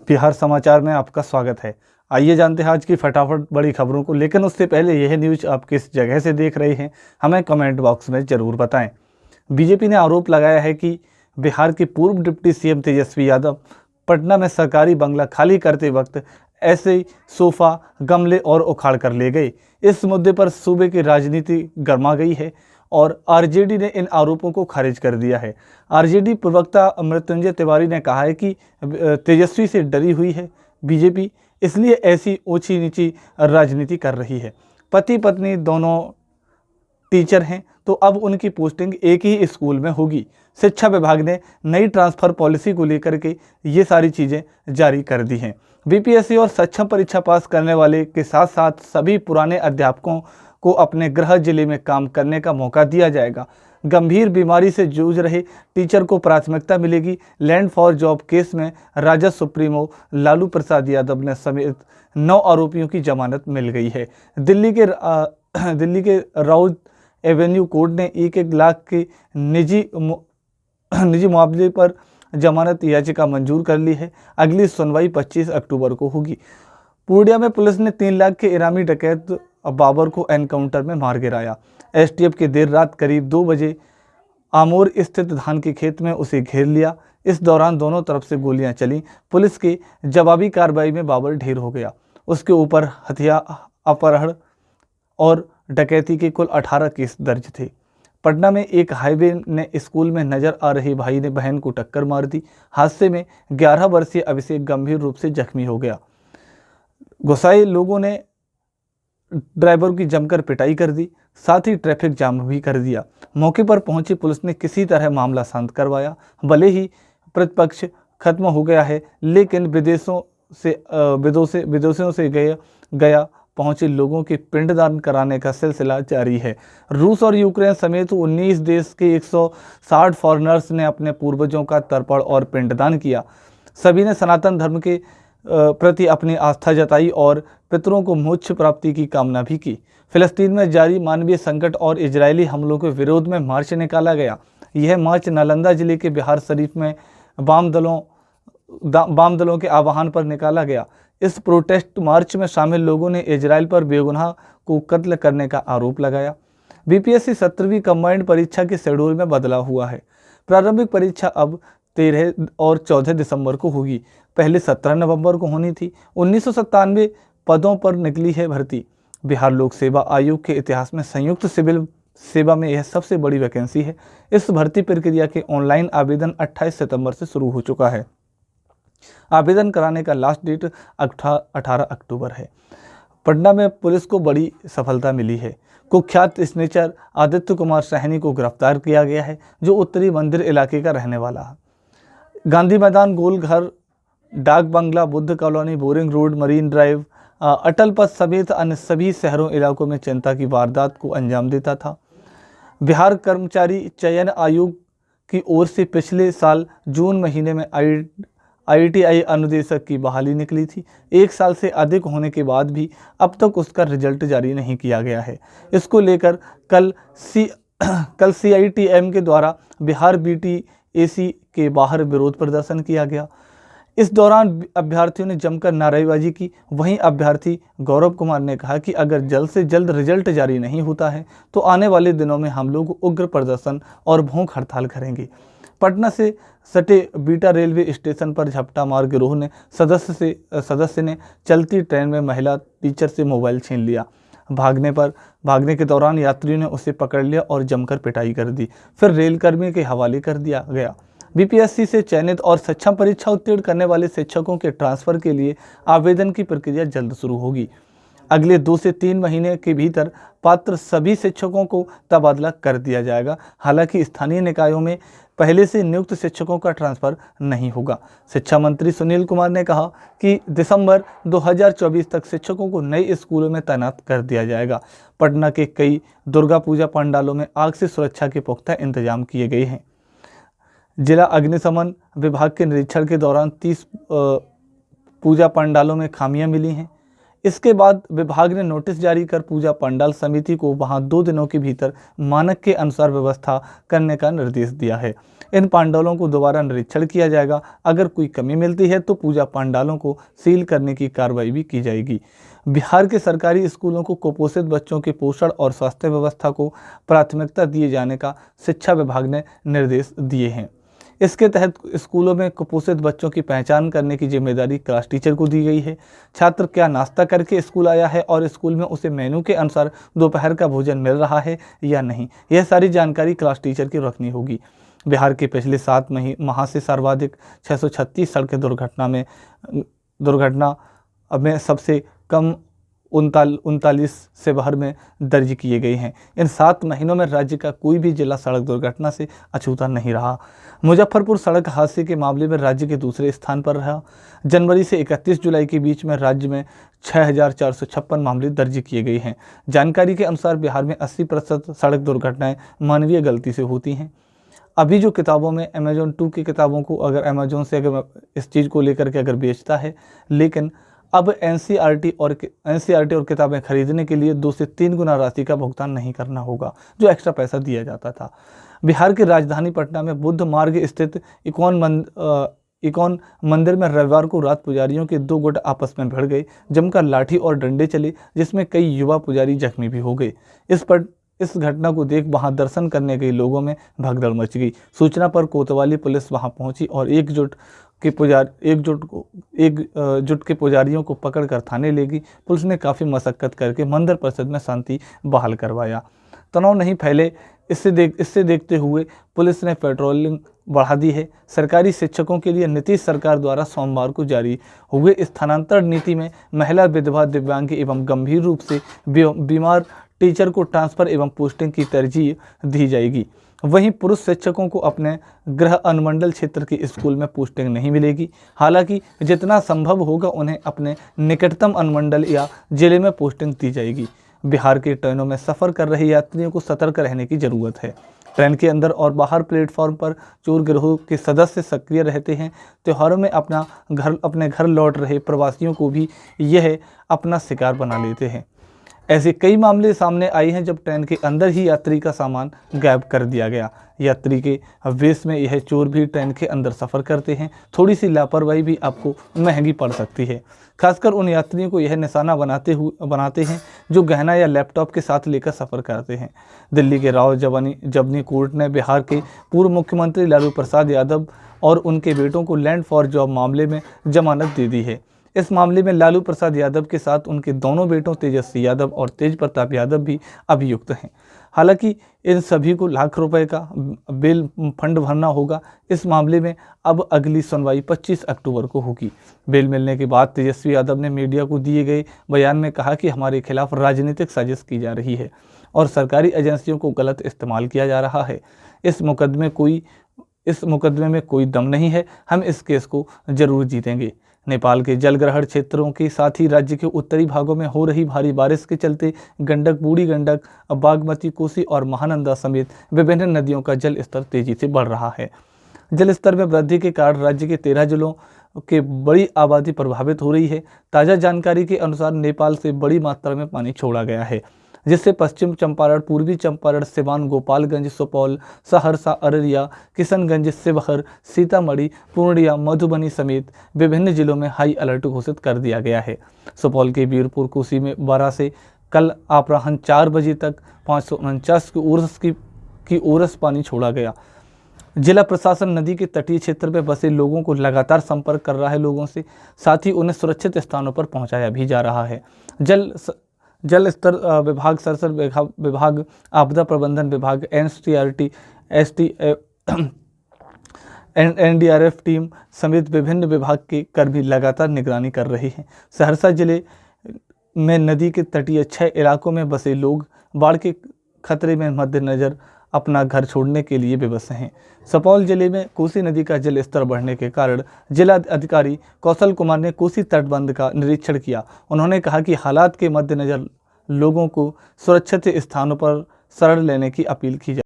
बिहार समाचार में आपका स्वागत है। आइए जानते हैं आज की फटाफट बड़ी खबरों को, लेकिन उससे पहले यह न्यूज आप किस जगह से देख रहे हैं हमें कमेंट बॉक्स में ज़रूर बताएं। बीजेपी ने आरोप लगाया है कि बिहार के पूर्व डिप्टी सीएम तेजस्वी यादव पटना में सरकारी बंगला खाली करते वक्त ऐसे ही सोफा, गमले और उखाड़ कर ले गए। इस मुद्दे पर सूबे की राजनीति गर्मा गई है और आरजेडी ने इन आरोपों को खारिज कर दिया है। आरजेडी प्रवक्ता मृत्युंजय तिवारी ने कहा है कि तेजस्वी से डरी हुई है बीजेपी, इसलिए ऐसी ऊंची नीची राजनीति कर रही है। पति पत्नी दोनों टीचर हैं तो अब उनकी पोस्टिंग एक ही स्कूल में होगी। शिक्षा विभाग ने नई ट्रांसफ़र पॉलिसी को लेकर के ये सारी चीज़ें जारी कर दी हैं। बीपीएससी और सक्षम परीक्षा पास करने वाले के साथ साथ सभी पुराने अध्यापकों को अपने गृह जिले में काम करने का मौका दिया जाएगा। गंभीर बीमारी से जूझ रहे टीचर को प्राथमिकता मिलेगी। लैंड फॉर जॉब केस में राजद सुप्रीमो लालू प्रसाद यादव ने समेत 9 आरोपियों की जमानत मिल गई है। दिल्ली के राउज एवेन्यू कोर्ट ने 1-1 लाख के निजी मुआवजे पर जमानत याचिका मंजूर कर ली है। अगली सुनवाई 25 अक्टूबर को होगी। पूर्णिया में पुलिस ने 3 लाख के इनामी डकैत बाबर को एनकाउंटर में मार गिराया। एसटीएफ के देर रात करीब 2 बजे आमोर स्थित धान के खेत में उसे घेर लिया। इस दौरान दोनों तरफ से गोलियां चली। पुलिस की जवाबी कार्रवाई में बाबर ढेर हो गया। उसके ऊपर हत्या, अपहरण और डकैती के कुल 18 केस दर्ज थे। पटना में एक हाईवे ने स्कूल में नजर आ रही भाई ने बहन को टक्कर मार दी। हादसे में 11 वर्षीय अभिषेक गंभीर रूप से जख्मी हो गया। गुस्साए लोगों ने ड्राइवर की जमकर पिटाई कर दी, साथ ही ट्रैफिक जाम भी कर दिया। मौके पर पहुंची पुलिस ने किसी तरह मामला शांत करवाया। भले ही प्रतिपक्ष खत्म हो गया है, लेकिन विदेशों से गया पहुंचे लोगों के पिंडदान कराने का सिलसिला जारी है। रूस और यूक्रेन समेत 19 देश के 160 फॉरेनर्स ने अपने पूर्वजों का तर्पण और पिंडदान किया। सभी ने सनातन धर्म के प्रति अपनी आस्था जताई और पितरों को मोक्ष प्राप्ति की कामना भी की। फिलिस्तीन में जारी मानवीय संकट और इजरायली हमलों के विरोध में मार्च निकाला गया। यह मार्च नालंदा जिले के बिहार शरीफ में वाम दलों के आह्वान पर निकाला गया। इस प्रोटेस्ट मार्च में शामिल लोगों ने इजराइल पर बेगुनाह को कत्ल करने का आरोप लगाया। बीपीएससी 17वीं कंबाइंड परीक्षा के शेड्यूल में बदलाव हुआ है। प्रारंभिक परीक्षा अब 13 और 14 दिसंबर को होगी। पहले 17 नवंबर को होनी थी। 1997 पदों पर निकली है भर्ती। बिहार लोक सेवा आयोग के इतिहास में संयुक्त सिविल सेवा में यह सबसे बड़ी वैकेंसी है। इस भर्ती प्रक्रिया के ऑनलाइन आवेदन 28 सितंबर से शुरू हो चुका है। आवेदन कराने का लास्ट डेट 18 अक्टूबर है। पटना में पुलिस को बड़ी सफलता मिली है। कुख्यात स्नेचर आदित्य कुमार सहनी को गिरफ्तार किया गया है, जो उत्तरी मंदिर इलाके का रहने वाला है। Gandhi Maidan, Golghar, Dak Bungalow, Buddha Colony, Boring Road, Marine Drive, Atal Path समेत अन्य सभी शहरों इलाकों में जनता की वारदात को अंजाम देता था। बिहार कर्मचारी चयन आयोग की ओर से पिछले साल जून महीने में ITI अनुदेशक की बहाली निकली थी। 1 साल से अधिक होने के बाद भी अब तक उसका रिजल्ट जारी नहीं किया गया है। इसको लेकर कल CITM के द्वारा बिहार BTAC के बाहर विरोध प्रदर्शन किया गया। इस दौरान अभ्यर्थियों ने जमकर नारेबाजी की। वहीं अभ्यर्थी गौरव कुमार ने कहा कि अगर जल्द से जल्द रिजल्ट जारी नहीं होता है तो आने वाले दिनों में हम लोग उग्र प्रदर्शन और भूख हड़ताल करेंगे। पटना से सटे बीटा रेलवे स्टेशन पर झपटा मार गिरोह ने सदस्य ने चलती ट्रेन में महिला टीचर से मोबाइल छीन लिया। भागने के दौरान यात्रियों ने उसे पकड़ लिया और जमकर पिटाई कर दी, फिर रेलकर्मी के हवाले कर दिया गया। बीपीएससी से चयनित और सक्षम परीक्षा उत्तीर्ण करने वाले शिक्षकों के ट्रांसफर के लिए आवेदन की प्रक्रिया जल्द शुरू होगी। अगले 2 से 3 महीने के भीतर पात्र सभी शिक्षकों को तबादला कर दिया जाएगा। हालांकि स्थानीय निकायों में पहले से नियुक्त शिक्षकों का ट्रांसफर नहीं होगा। शिक्षा मंत्री सुनील कुमार ने कहा कि दिसंबर 2024 तक शिक्षकों को नए स्कूलों में तैनात कर दिया जाएगा। पटना के कई दुर्गा पूजा पंडालों में आग से सुरक्षा के पुख्ता इंतजाम किए गए हैं। जिला अग्निशमन विभाग के निरीक्षण के दौरान 30 पूजा पंडालों में खामियां मिली हैं। इसके बाद विभाग ने नोटिस जारी कर पूजा पंडाल समिति को वहां 2 दिनों के भीतर मानक के अनुसार व्यवस्था करने का निर्देश दिया है। इन पंडालों को दोबारा निरीक्षण किया जाएगा। अगर कोई कमी मिलती है तो पूजा पंडालों को सील करने की कार्रवाई भी की जाएगी। बिहार के सरकारी स्कूलों को कुपोषित बच्चों के पोषण और स्वास्थ्य व्यवस्था को प्राथमिकता दिए जाने का शिक्षा विभाग ने निर्देश दिए हैं। इसके तहत स्कूलों में कुपोषित बच्चों की पहचान करने की जिम्मेदारी क्लास टीचर को दी गई है। छात्र क्या नाश्ता करके स्कूल आया है और स्कूल में उसे मेनू के अनुसार दोपहर का भोजन मिल रहा है या नहीं, यह सारी जानकारी क्लास टीचर की रखनी होगी। बिहार के पिछले 7 माह से सर्वाधिक 636 सड़क दुर्घटना में सबसे कम 39 से बाहर में दर्ज किए गए हैं। इन 7 महीनों में राज्य का कोई भी जिला सड़क दुर्घटना से अछूता नहीं रहा। मुजफ्फरपुर सड़क हादसे के मामले में राज्य के दूसरे स्थान पर रहा। जनवरी से 31 जुलाई के बीच में राज्य में 6456 मामले दर्ज किए गए हैं। जानकारी के अनुसार बिहार में 80% सड़क दुर्घटनाएं मानवीय गलती से होती हैं। अभी जो किताबों में अमेजोन 2 की किताबों को अगर अमेजोन से अगर इस चीज़ को लेकर के अगर बेचता है, लेकिन अब एनसीईआरटी और किताबें खरीदने के लिए 2 से 3 गुना राशि का भुगतान नहीं करना होगा, जो एक्स्ट्रा पैसा दिया जाता था। बिहार की राजधानी पटना में बुद्ध मार्ग स्थित इकॉन मंदिर में रविवार को रात पुजारियों के 2 गुट आपस में भिड़ गए। जमकर लाठी और डंडे चले, जिसमें कई युवा पुजारी जख्मी भी हो गए। इस घटना को देख वहां दर्शन करने गए लोगों में भगदड़ मच गई। सूचना पर कोतवाली पुलिस वहां पहुंची और एकजुट के पुजारियों को पकड़कर थाने ले गई। पुलिस ने काफ़ी मशक्कत करके मंदिर परिषद में शांति बहाल करवाया। तनाव नहीं फैले, इससे देखते हुए पुलिस ने पेट्रोलिंग बढ़ा दी है। सरकारी शिक्षकों के लिए नीतीश सरकार द्वारा सोमवार को जारी हुए स्थानांतरण नीति में महिला, विधवा, दिव्यांग एवं गंभीर रूप से बीमार टीचर को ट्रांसफर एवं पोस्टिंग की तरजीह दी जाएगी। वहीं पुरुष शिक्षकों को अपने गृह अनुमंडल क्षेत्र के स्कूल में पोस्टिंग नहीं मिलेगी। हालांकि जितना संभव होगा उन्हें अपने निकटतम अनुमंडल या जिले में पोस्टिंग दी जाएगी। बिहार के ट्रेनों में सफ़र कर रहे यात्रियों को सतर्क रहने की ज़रूरत है। ट्रेन के अंदर और बाहर प्लेटफॉर्म पर चोर गिरोह के सदस्य सक्रिय रहते हैं। त्योहारों में अपने घर लौट रहे प्रवासियों को भी यह अपना शिकार बना लेते हैं। ऐसे कई मामले सामने आए हैं जब ट्रेन के अंदर ही यात्री का सामान गायब कर दिया गया। यात्री के वेश में यह चोर भी ट्रेन के अंदर सफ़र करते हैं। थोड़ी सी लापरवाही भी आपको महंगी पड़ सकती है। खासकर उन यात्रियों को यह निशाना बनाते हैं जो गहना या लैपटॉप के साथ लेकर सफ़र करते हैं। दिल्ली के राव जबनी कोर्ट ने बिहार के पूर्व मुख्यमंत्री लालू प्रसाद यादव और उनके बेटों को लैंड फॉर जॉब मामले में जमानत दे दी है। इस मामले में लालू प्रसाद यादव के साथ उनके दोनों बेटों तेजस्वी यादव और तेज प्रताप यादव भी अभियुक्त हैं। हालांकि इन सभी को लाख रुपए का बेल फंड भरना होगा। इस मामले में अब अगली सुनवाई 25 अक्टूबर को होगी। बेल मिलने के बाद तेजस्वी यादव ने मीडिया को दिए गए बयान में कहा कि हमारे खिलाफ राजनीतिक साजिश की जा रही है और सरकारी एजेंसियों को गलत इस्तेमाल किया जा रहा है। इस मुकदमे में कोई दम नहीं है। हम इस केस को जरूर जीतेंगे। नेपाल के जलग्रहण क्षेत्रों के साथ ही राज्य के उत्तरी भागों में हो रही भारी बारिश के चलते गंडक, बूढ़ी गंडक, बागमती, कोसी और महानंदा समेत विभिन्न नदियों का जल स्तर तेजी से बढ़ रहा है। जल स्तर में वृद्धि के कारण राज्य के 13 जिलों के बड़ी आबादी प्रभावित हो रही है। ताज़ा जानकारी के अनुसार नेपाल से बड़ी मात्रा में पानी छोड़ा गया है, जिससे पश्चिम चंपारण, पूर्वी चंपारण, सिवान, गोपालगंज, सुपौल, सहरसा, अररिया, किशनगंज, शिवहर, सीतामढ़ी, पूर्णिया, मधुबनी समेत विभिन्न जिलों में हाई अलर्ट घोषित कर दिया गया है। सुपौल के वीरपुर कोसी में 12 से कल अपराह्न 4 बजे तक 549 की ओरस पानी छोड़ा गया। जिला प्रशासन नदी के तटीय क्षेत्र में बसे लोगों को लगातार संपर्क कर रहा है लोगों से, साथ ही उन्हें सुरक्षित स्थानों पर पहुंचाया भी जा रहा है। जल स्तर विभाग, सरसर विभाग, आपदा प्रबंधन विभाग, एनडीआरएफ टीम समेत विभिन्न विभाग के कर्मी लगातार निगरानी कर रहे हैं। सहरसा जिले में नदी के तटीय 6 इलाकों में बसे लोग बाढ़ के खतरे में मद्देनजर अपना घर छोड़ने के लिए विवश हैं। सुपौल जिले में कोसी नदी का जल स्तर बढ़ने के कारण जिला अधिकारी कौशल कुमार ने कोसी तटबंध का निरीक्षण किया। उन्होंने कहा कि हालात के मद्देनजर लोगों को सुरक्षित स्थानों पर शरण लेने की अपील की जाए।